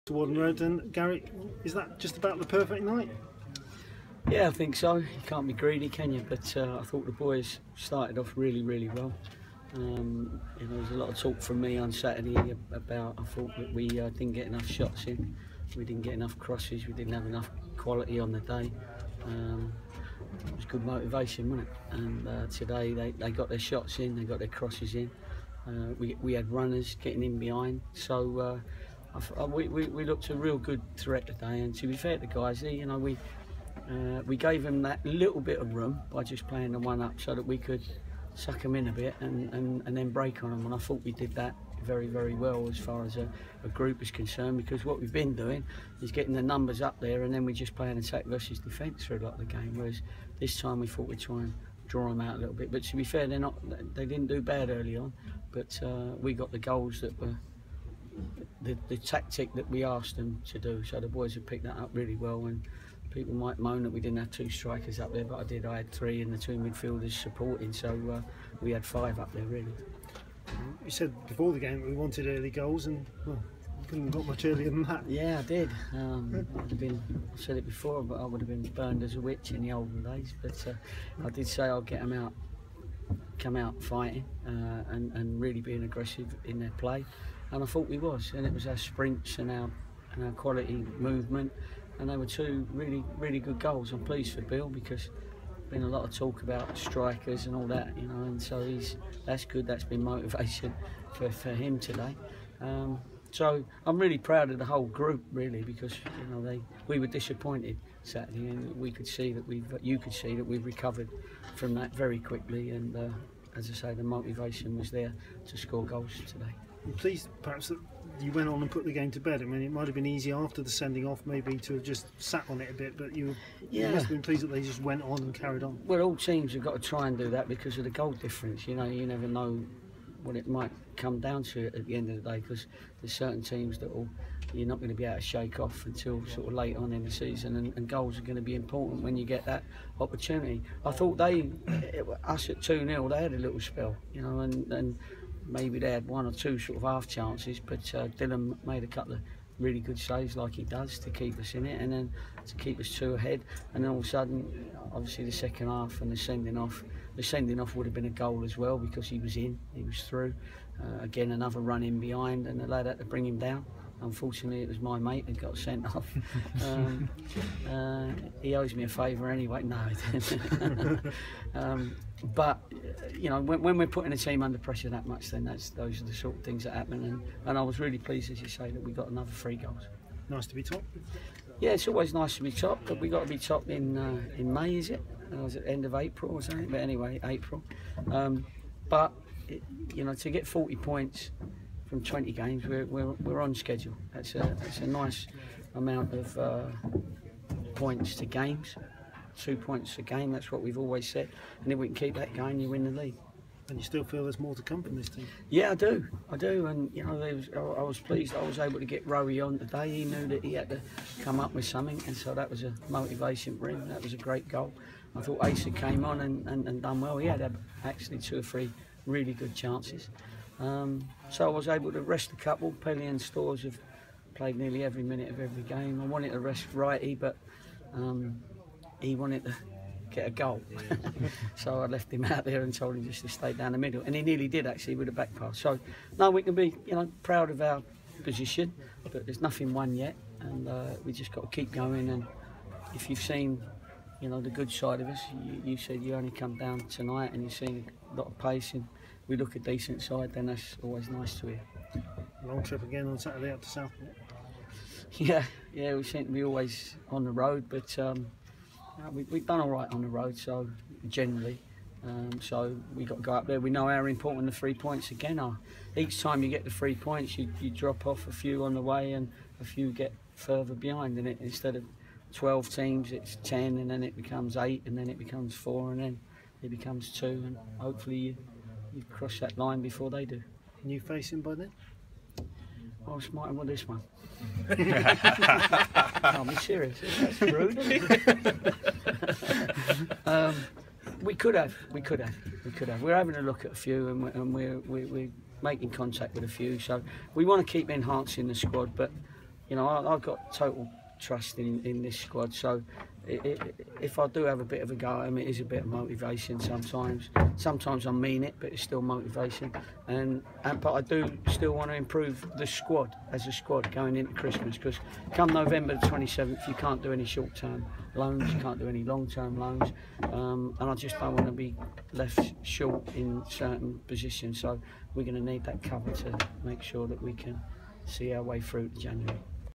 To Warden Road, and Gary, is that just about the perfect night? Yeah, I think so. You can't be greedy, can you? But I thought the boys started off really well. You know, there was a lot of talk from me on Saturday about I thought that we didn't get enough shots in, we didn't get enough crosses, we didn't have enough quality on the day. It was good motivation, wasn't it? And today they got their shots in, they got their crosses in. We had runners getting in behind, so we looked a real good threat today. And to be fair to Guiseley, you know, we gave them that little bit of room by just playing the one up so that we could suck them in a bit and then break on them. And I thought we did that very well as far as a group is concerned, because what we've been doing is getting the numbers up there and then we just play an attack versus defence for a lot of the game. Whereas this time we thought we'd try and draw them out a little bit. But to be fair, they didn't do bad early on, but we got the goals that were the tactic that we asked them to do. So the boys have picked that up really well. And people might moan that we didn't have two strikers up there, but I did. I had three and the two midfielders supporting, so we had five up there really. You said before the game that we wanted early goals, and well, we couldn't have got much earlier than that. Yeah, I did. I'd have been, I said it before, but I would have been burned as a witch in the olden days. But I did say I'll get them out, come out fighting and really being aggressive in their play. And I thought we was, and it was our sprints and our quality movement, and they were two really good goals. I'm pleased for Bill, because there's been a lot of talk about strikers and all that, you know, and so that's good. That's been motivation for him today. So I'm really proud of the whole group, really, because you know we were disappointed Saturday, and we could see that you could see that we've recovered from that very quickly, and as I say, the motivation was there to score goals today. I'm pleased perhaps that you went on and put the game to bed. I mean, it might have been easy after the sending off maybe to have just sat on it a bit, but you must have been pleased that they just went on and carried on. Well, all teams have got to try and do that because of the goal difference. You know, you never know what it might come down to at the end of the day, because there's certain teams that you're not going to be able to shake off until sort of late on in the season, and goals are going to be important when you get that opportunity. I thought us at 2-0, they had a little spell, you know, and maybe they had one or two sort of half chances, but Dylan made a couple of really good saves like he does to keep us in it, and then to keep us two ahead. And then all of a sudden, obviously the second half and the sending off would have been a goal as well, because he was through. Again, another run in behind, and the lad had to bring him down. Unfortunately, it was my mate that got sent off. He owes me a favour anyway. No, he didn't. But you know, when we're putting a team under pressure that much, then those are the sort of things that happen. And I was really pleased, as you say, that we got another 3 goals. Nice to be top. Yeah, it's always nice to be top, but we got to be top in May, is it? Was it end of April or something? But anyway, April. But you know, to get 40 points from 20 games, we're on schedule. That's a nice amount of points to games. 2 points a game, that's what we've always said. And if we can keep that going, you win the league. And you still feel there's more to come from this team? Yeah, I do. And you know, I was pleased I was able to get Rowie on today. He knew that he had to come up with something, and so that was a motivation for him. That was a great goal. I thought Asa came on and done well. He had actually 2 or 3 really good chances. So I was able to rest a couple. Pelly and Stores have played nearly every minute of every game. I wanted to rest Righty, but he wanted to get a goal. So I left him out there and told him just to stay down the middle. And he nearly did, actually, with a back pass. So, no, we can be, you know, proud of our position, but there's nothing won yet. And we just got to keep going. And if you've seen, you know, the good side of us, you said you only come down tonight and you've seen a lot of pace, and we look a decent side, then that's always nice to hear. Long trip again on Saturday up to Southport. Yeah, we seem to be always on the road, but we've done all right on the road, so generally. So we've got to go up there. We know how important the 3 points again are. Each time you get the 3 points, you drop off a few on the way, and a few get further behind. And instead of 12 teams, it's 10, and then it becomes 8, and then it becomes 4, and then it becomes 2, and hopefully you cross that line before they do. Can you face him by then? I was smarter with this one. Can't be serious. That's rude. We could have. We're having a look at a few, and we're making contact with a few. So we want to keep enhancing the squad, but you know, I've got total trust in this squad. So if I do have a bit of a go at them, it is a bit of motivation sometimes. Sometimes I mean it, but it's still motivation. But I do still want to improve the squad as a squad going into Christmas, because come November the 27th, you can't do any short-term loans, you can't do any long-term loans, and I just don't want to be left short in certain positions. So we're going to need that cover to make sure that we can see our way through to January.